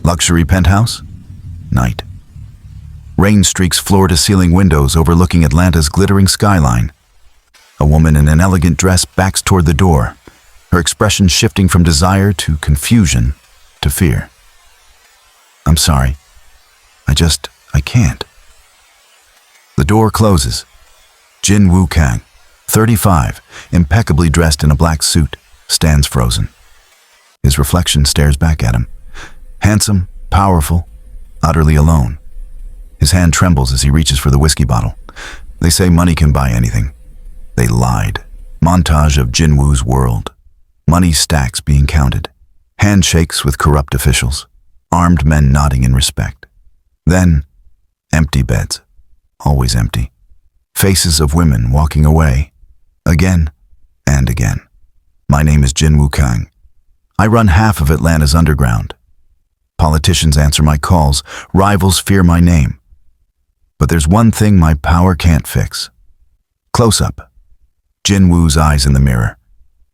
Luxury penthouse? Night. Rain streaks floor-to-ceiling windows overlooking Atlanta's glittering skyline. A woman in an elegant dress backs toward the door, her expression shifting from desire to confusion to fear. I'm sorry. I can't. The door closes. Jin-Woo Kang, 35, impeccably dressed in a black suit, stands frozen. His reflection stares back at him. Handsome, powerful, utterly alone. His hand trembles as he reaches for the whiskey bottle. They say money can buy anything. They lied. Montage of Jin-Woo's world. Money stacks being counted. Handshakes with corrupt officials. Armed men nodding in respect. Then, empty beds. Always empty. Faces of women walking away. Again and again. My name is Jin-Woo Kang. I run half of Atlanta's underground. Politicians answer my calls. Rivals fear my name. But there's one thing my power can't fix. Close up. Jin-Woo's eyes in the mirror.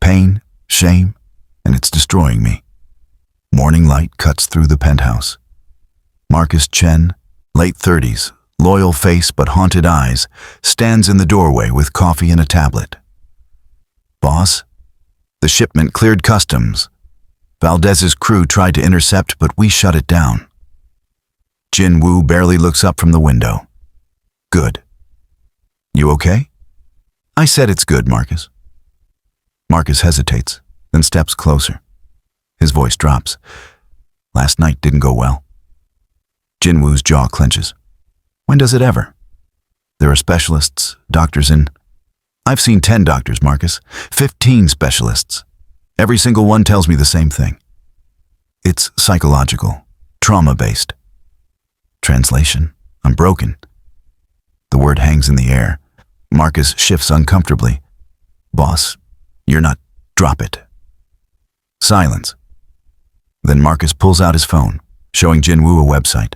Pain, shame, and it's destroying me. Morning light cuts through the penthouse. Marcus Chen, late 30s, loyal face but haunted eyes, stands in the doorway with coffee and a tablet. Boss? The shipment cleared customs. Valdez's crew tried to intercept, but we shut it down. Jin-Woo barely looks up from the window. Good. You okay? I said it's good, Marcus. Marcus hesitates, then steps closer. His voice drops. Last night didn't go well. Jin-Woo's jaw clenches. When does it ever? There are specialists, doctors in... I've seen 10 doctors, Marcus. 15 specialists. Every single one tells me the same thing. It's psychological, trauma-based. Translation: I'm broken. The word hangs in the air. Marcus shifts uncomfortably. Boss, you're not... Drop it. Silence. Then Marcus pulls out his phone, showing Jin-Woo a website.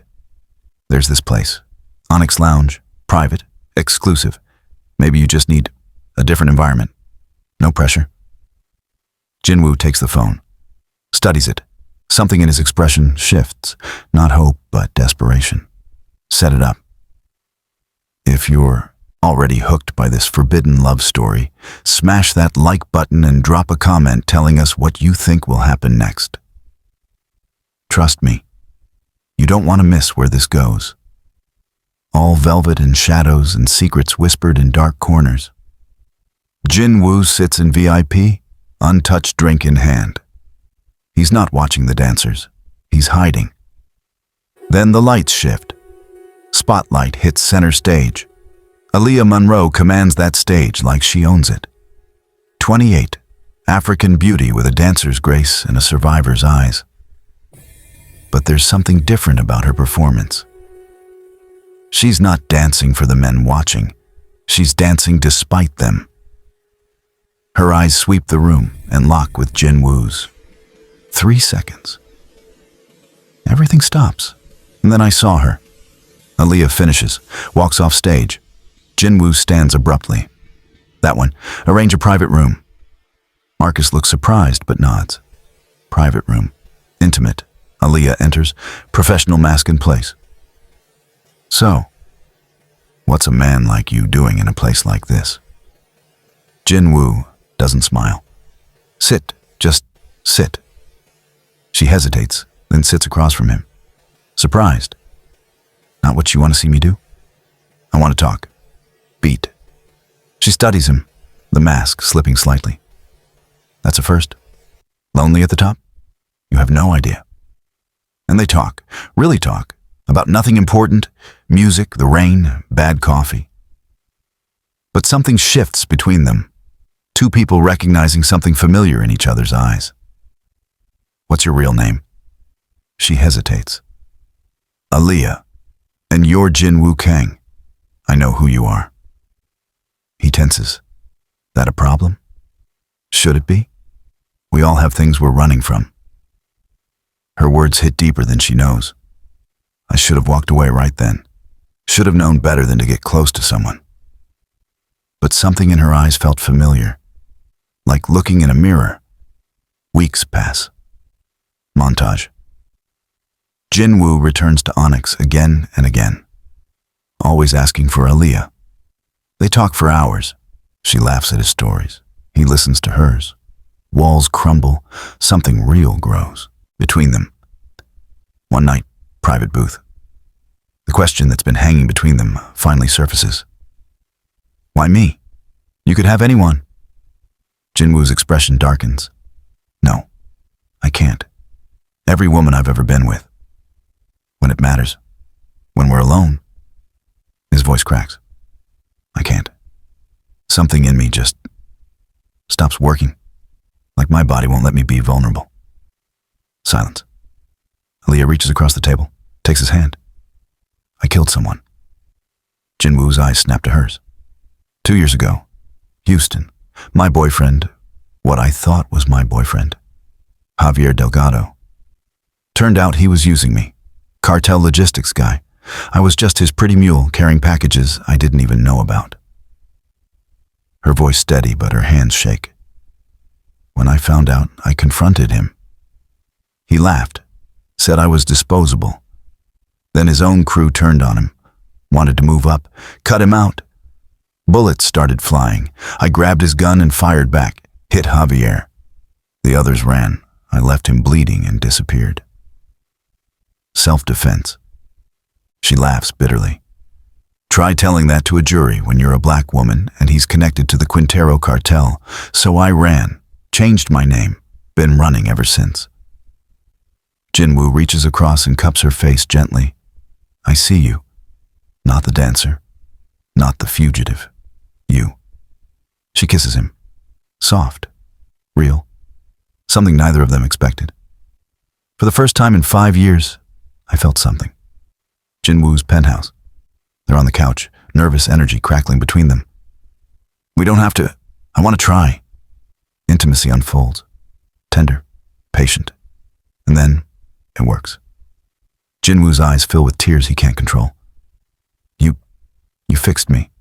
There's this place. Onyx Lounge. Private. Exclusive. Maybe you just need a different environment. No pressure. Jin-Woo takes the phone. Studies it. Something in his expression shifts. Not hope, but desperation. Set it up. If you're already hooked by this forbidden love story, smash that like button and drop a comment telling us what you think will happen next. Trust me, you don't want to miss where this goes. All velvet and shadows and secrets whispered in dark corners. Jin-Woo sits in VIP, untouched drink in hand. He's not watching the dancers. He's hiding. Then the lights shift. Spotlight hits center stage. Aaliyah Monroe commands that stage like she owns it. 28, African beauty with a dancer's grace and a survivor's eyes. But there's something different about her performance. She's not dancing for the men watching. She's dancing despite them. Her eyes sweep the room and lock with Jin-Woo's. 3 seconds. Everything stops, and then I saw her. Aaliyah finishes, walks off stage. Jin-Woo stands abruptly. That one, arrange a private room. Marcus looks surprised but nods. Private room. Intimate. Aaliyah enters, professional mask in place. So, what's a man like you doing in a place like this? Jin-Woo doesn't smile. Sit, just sit. She hesitates, then sits across from him. Surprised. Not what you want to see me do? I want to talk. Beat. She studies him, the mask slipping slightly. That's a first. Lonely at the top? You have no idea. And they talk, really talk, about nothing important, music, the rain, bad coffee. But something shifts between them. Two people recognizing something familiar in each other's eyes. What's your real name? She hesitates. Aaliyah. And you're Jin-Woo Kang. I know who you are. He tenses. That a problem? Should it be? We all have things we're running from. Her words hit deeper than she knows. I should have walked away right then. Should have known better than to get close to someone. But something in her eyes felt familiar. Like looking in a mirror. Weeks pass. Montage. Jin-Woo returns to Onyx again and again, always asking for Aaliyah. They talk for hours. She laughs at his stories. He listens to hers. Walls crumble. Something real grows between them. One night, private booth. The question that's been hanging between them finally surfaces. Why me? You could have anyone. Jin-Woo's expression darkens. No, I can't. Every woman I've ever been with. When it matters. When we're alone. His voice cracks. I can't. Something in me just stops working. Like my body won't let me be vulnerable. Silence. Aaliyah reaches across the table, takes his hand. I killed someone. Jin-Woo's eyes snap to hers. 2 years ago, Houston, my boyfriend, what I thought was my boyfriend, Javier Delgado. Turned out he was using me. Cartel logistics guy. I was just his pretty mule carrying packages I didn't even know about. Her voice steady, but her hands shake. When I found out, I confronted him. He laughed, said I was disposable. Then his own crew turned on him, wanted to move up, cut him out. Bullets started flying. I grabbed his gun and fired back, hit Javier. The others ran. I left him bleeding and disappeared. Self-defense. She laughs bitterly. Try telling that to a jury when you're a black woman and he's connected to the Quintero cartel. So I ran, changed my name, been running ever since. Jin-Woo reaches across and cups her face gently. I see you. Not the dancer. Not the fugitive. You. She kisses him. Soft. Real. Something neither of them expected. For the first time in 5 years, I felt something. Jin-Woo's penthouse. They're on the couch, nervous energy crackling between them. We don't have to. I want to try. Intimacy unfolds. Tender. Patient. And then, it works. Jin-Woo's eyes fill with tears he can't control. You fixed me.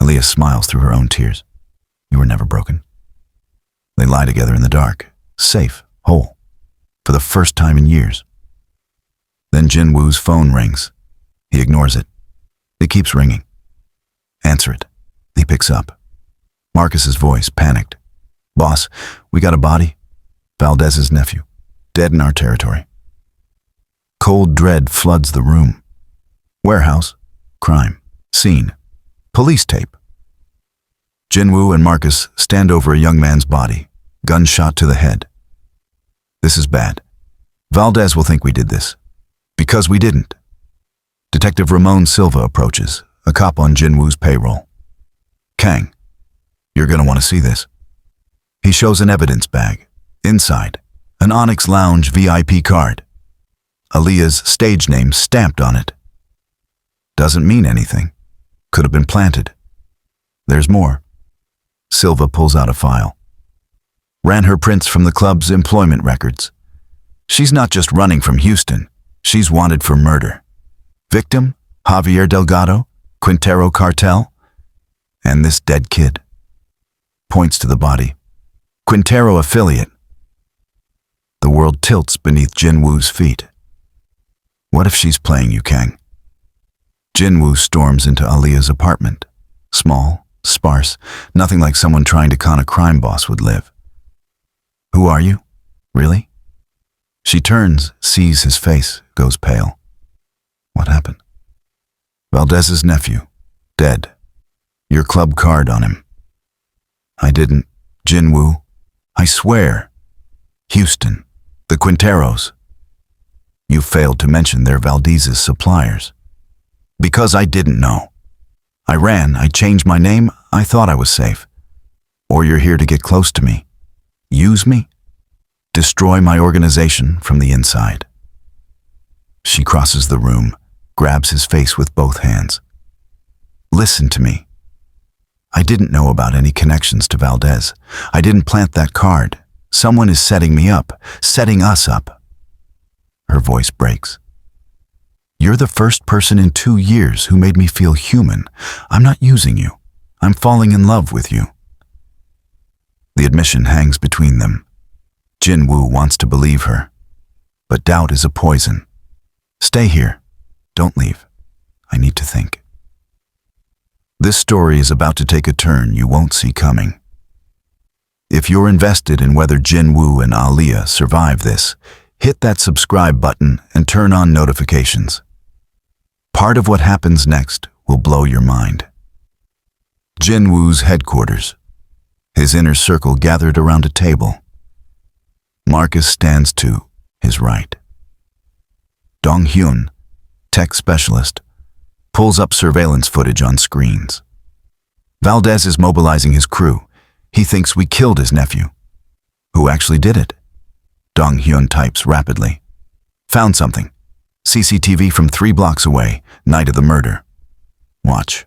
Aaliyah smiles through her own tears. You were never broken. They lie together in the dark, safe, whole, for the first time in years. Then Jin-Woo's phone rings. He ignores it. It keeps ringing. Answer it. He picks up. Marcus's voice, panicked. Boss, we got a body. Valdez's nephew. Dead in our territory. Cold dread floods the room. Warehouse. Crime. Scene. Police tape. Jin-Woo and Marcus stand over a young man's body. Gunshot to the head. This is bad. Valdez will think we did this. Because we didn't. Detective Ramon Silva approaches, a cop on Jin-Woo's payroll. Kang, you're gonna want to see this. He shows an evidence bag. Inside, an Onyx Lounge VIP card. Aaliyah's stage name stamped on it. Doesn't mean anything. Could have been planted. There's more. Silva pulls out a file. Ran her prints from the club's employment records. She's not just running from Houston. She's wanted for murder. Victim, Javier Delgado, Quintero cartel, and this dead kid. Points to the body. Quintero affiliate. The world tilts beneath Jin-Woo's feet. What if she's playing you, Kang? Jin-Woo storms into Aaliyah's apartment. Small, sparse, nothing like someone trying to con a crime boss would live. Who are you? Really? She turns, sees his face, goes pale. What happened? Valdez's nephew. Dead. Your club card on him. I didn't. Jin-Woo. I swear. Houston. The Quinteros. You failed to mention they're Valdez's suppliers. Because I didn't know. I ran, I changed my name, I thought I was safe. Or you're here to get close to me. Use me? Destroy my organization from the inside. She crosses the room, grabs his face with both hands. Listen to me. I didn't know about any connections to Valdez. I didn't plant that card. Someone is setting me up, setting us up. Her voice breaks. You're the first person in 2 years who made me feel human. I'm not using you. I'm falling in love with you. The admission hangs between them. Jin-Woo wants to believe her. But doubt is a poison, Stay here. Don't leave. I need to think. This story is about to take a turn you won't see coming. If you're invested in whether Jin-Woo and Aaliyah survive this, hit that subscribe button and turn on notifications. Part of what happens next will blow your mind. Jin-Woo's headquarters. His inner circle gathered around a table. Marcus stands to his right. Dong-hyun, tech specialist, pulls up surveillance footage on screens. Valdez is mobilizing his crew. He thinks we killed his nephew. Who actually did it? Dong-hyun types rapidly. Found something. CCTV from 3 blocks away, night of the murder. Watch.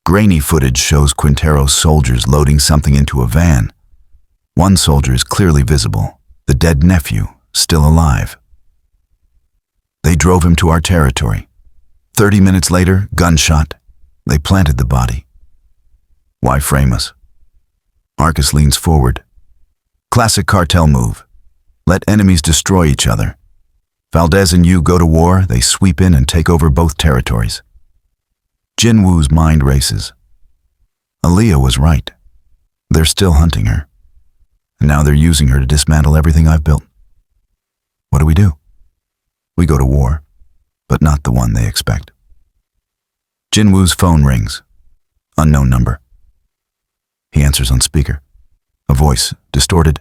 Grainy footage shows Quintero's soldiers loading something into a van. One soldier is clearly visible, the dead nephew, still alive. They drove him to our territory. 30 minutes later, gunshot. They planted the body. Why frame us? Marcus leans forward. Classic cartel move. Let enemies destroy each other. Valdez and you go to war, they sweep in and take over both territories. Jin-Woo's mind races. Aaliyah was right. They're still hunting her. And now they're using her to dismantle everything I've built. What do? We go to war, but not the one they expect. Jin-Woo's phone rings. Unknown number. He answers on speaker. A voice, distorted.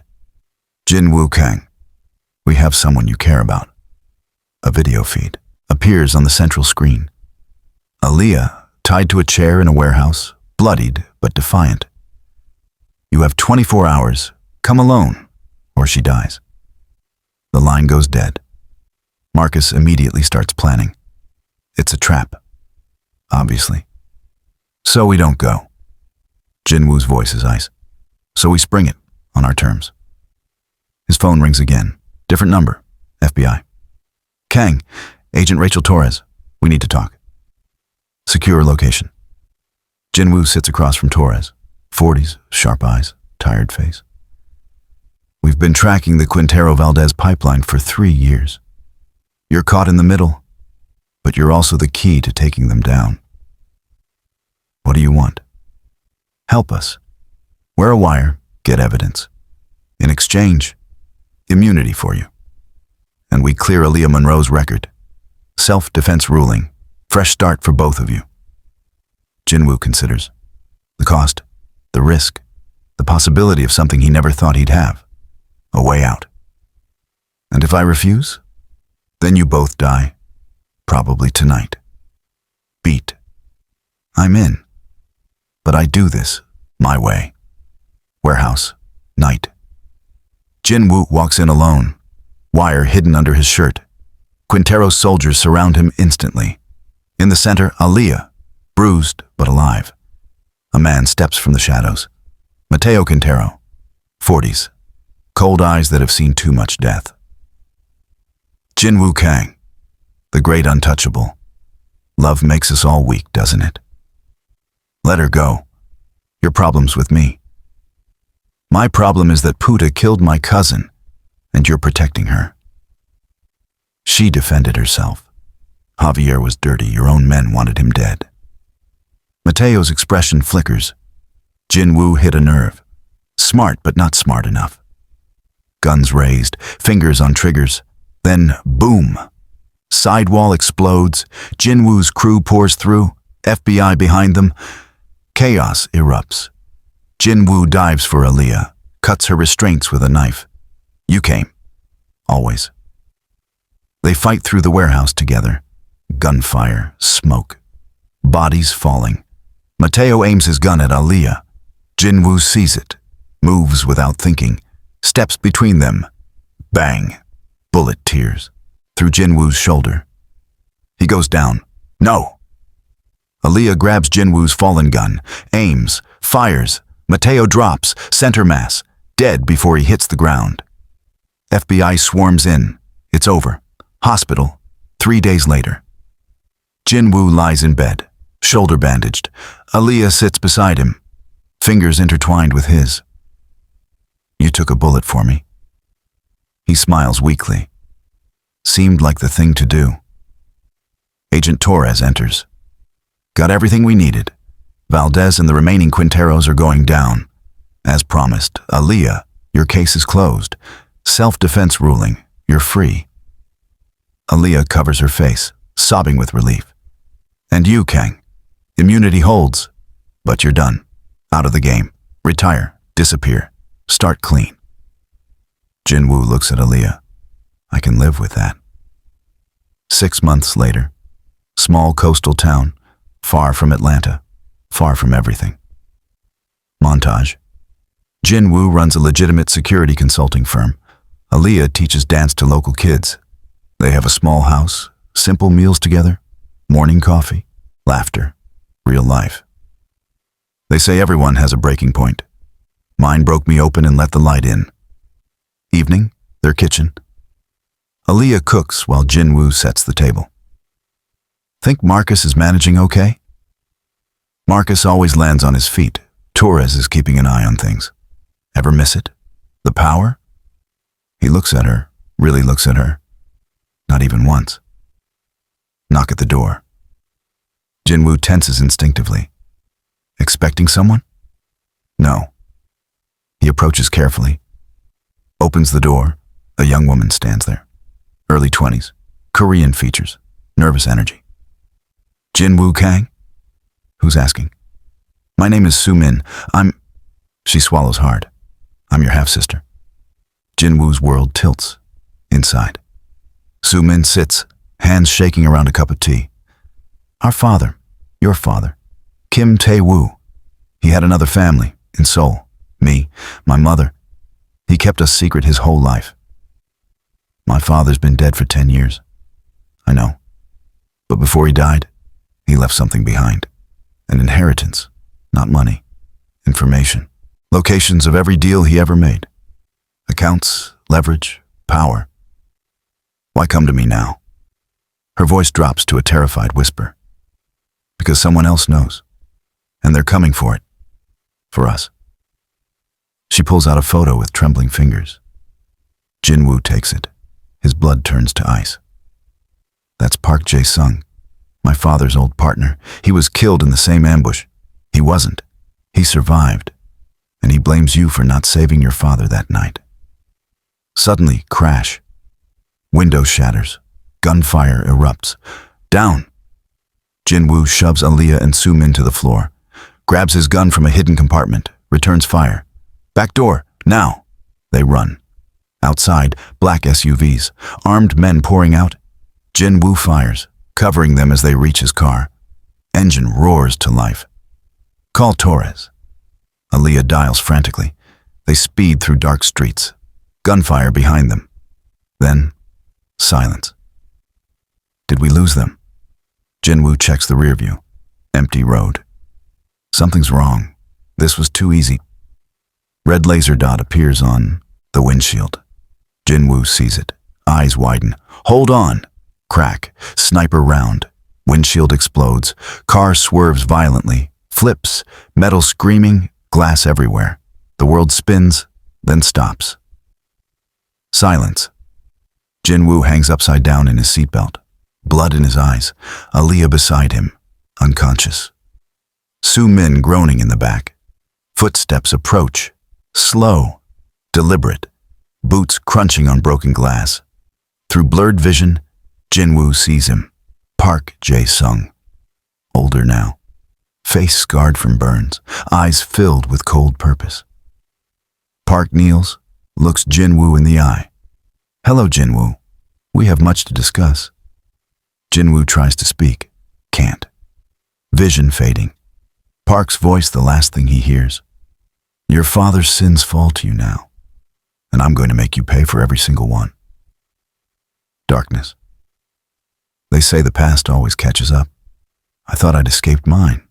Jin-Woo Kang. We have someone you care about. A video feed appears on the central screen. Aaliyah, tied to a chair in a warehouse, bloodied but defiant. You have 24 hours. Come alone, or she dies. The line goes dead. Marcus immediately starts planning. It's a trap. Obviously. So we don't go. Jin-Woo's voice is ice. So we spring it, on our terms. His phone rings again. Different number. FBI. Kang, Agent Rachel Torres. We need to talk. Secure location. Jin-Woo sits across from Torres. 40s, sharp eyes, tired face. We've been tracking the Quintero-Valdez pipeline for 3 years. You're caught in the middle, but you're also the key to taking them down. What do you want? Help us. Wear a wire, get evidence. In exchange, immunity for you. And we clear Aaliyah Monroe's record. Self-defense ruling. Fresh start for both of you. Jin-Woo considers. The cost, the risk, the possibility of something he never thought he'd have. A way out. And if I refuse, then you both die. Probably tonight. Beat. I'm in. But I do this my way. Warehouse. Night. Jin-Woo walks in alone. Wire hidden under his shirt. Quintero's soldiers surround him instantly. In the center, Aaliyah, bruised but alive. A man steps from the shadows. Mateo Quintero, 40s. Cold eyes that have seen too much death. Jin-Woo Kang, the great untouchable. Love makes us all weak, doesn't it? Let her go. Your problem's with me. My problem is that Puta killed my cousin, and you're protecting her. She defended herself. Javier was dirty. Your own men wanted him dead. Mateo's expression flickers. Jin-Woo hit a nerve. Smart, but not smart enough. Guns raised, fingers on triggers. Then, boom. Sidewall explodes. Jin-Woo's crew pours through. FBI behind them. Chaos erupts. Jin-Woo dives for Aaliyah, cuts her restraints with a knife. You came. Always. They fight through the warehouse together. Gunfire, smoke. Bodies falling. Mateo aims his gun at Aaliyah. Jin-Woo sees it, moves without thinking, steps between them. Bang. Bullet tears through Jin-Woo's shoulder. He goes down. No. Aaliyah grabs Jin-Woo's fallen gun, aims, fires. Mateo drops, center mass, dead before he hits the ground. FBI swarms in. It's over. Hospital. 3 days later. Jin-Woo lies in bed, shoulder bandaged. Aaliyah sits beside him, fingers intertwined with his. You took a bullet for me. He smiles weakly. Seemed like the thing to do. Agent Torres enters. Got everything we needed. Valdez and the remaining Quinteros are going down. As promised, Aaliyah, your case is closed. Self-defense ruling. You're free. Aaliyah covers her face, sobbing with relief. And you, Kang. Immunity holds. But you're done. Out of the game. Retire. Disappear. Start clean. Jin-Woo looks at Aaliyah. I can live with that. 6 months later. Small coastal town. Far from Atlanta. Far from everything. Montage. Jin-Woo runs a legitimate security consulting firm. Aaliyah teaches dance to local kids. They have a small house, simple meals together, morning coffee, laughter, real life. They say everyone has a breaking point. Mine broke me open and let the light in. Evening, their kitchen. Aaliyah cooks while Jin-Woo sets the table. Think Marcus is managing okay? Marcus always lands on his feet. Torres is keeping an eye on things. Ever miss it? The power? He looks at her, really looks at her. Not even once. Knock at the door. Jin-Woo tenses instinctively. Expecting someone? No. He approaches carefully. Opens the door. A young woman stands there. Early 20s. Korean features. Nervous energy. Jin-Woo Kang? Who's asking? My name is Soo-min. She swallows hard. I'm your half-sister. Jin-Woo's world tilts. Inside. Soo-min sits, hands shaking around a cup of tea. Our father, your father, Kim Tae-woo. He had another family, in Seoul. Me, my mother. He kept us secret his whole life. My father's been dead for 10 years. I know. But before he died, he left something behind. An inheritance, not money. Information. Locations of every deal he ever made. Accounts, leverage, power. Why come to me now? Her voice drops to a terrified whisper. Because someone else knows. And they're coming for it. For us. She pulls out a photo with trembling fingers. Jin-Woo takes it. His blood turns to ice. That's Park Jae-sung, my father's old partner. He was killed in the same ambush. He wasn't. He survived. And he blames you for not saving your father that night. Suddenly, crash. Window shatters. Gunfire erupts. Down! Jin-Woo shoves Aaliyah and Soo-min to the floor. Grabs his gun from a hidden compartment. Returns fire. Back door, now! They run. Outside, black SUVs. Armed men pouring out. Jin-Woo fires, covering them as they reach his car. Engine roars to life. Call Torres. Aaliyah dials frantically. They speed through dark streets. Gunfire behind them. Then, silence. Did we lose them? Jin-Woo checks the rear view. Empty road. Something's wrong. This was too easy. Red laser dot appears on the windshield. Jin-Woo sees it. Eyes widen. Hold on! Crack. Sniper round. Windshield explodes. Car swerves violently. Flips. Metal screaming. Glass everywhere. The world spins, then stops. Silence. Jin-Woo hangs upside down in his seatbelt. Blood in his eyes. Aaliyah beside him, unconscious. Soo-min groaning in the back. Footsteps approach. Slow. Deliberate. Boots crunching on broken glass. Through blurred vision, Jin-Woo sees him. Park Jae-sung. Older now. Face scarred from burns. Eyes filled with cold purpose. Park kneels, looks Jin-Woo in the eye. Hello, Jin-Woo. We have much to discuss. Jin-Woo tries to speak. Can't. Vision fading. Park's voice the last thing he hears. Your father's sins fall to you now, and I'm going to make you pay for every single one. Darkness. They say the past always catches up. I thought I'd escaped mine.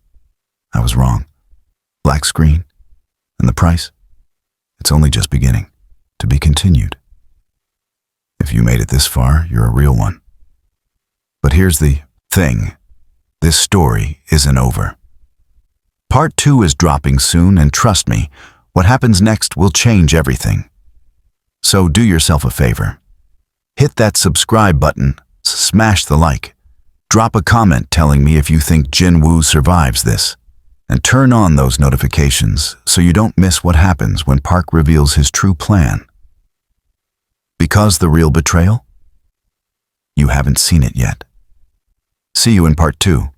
I was wrong. Black screen. And the price? It's only just beginning. To be continued. If you made it this far, you're a real one. But here's the thing. This story isn't over. Part 2 is dropping soon, and trust me, what happens next will change everything. So do yourself a favor. Hit that subscribe button, smash the like, drop a comment telling me if you think Jin-Woo survives this, and turn on those notifications so you don't miss what happens when Park reveals his true plan. Because the real betrayal? You haven't seen it yet. See you in part 2.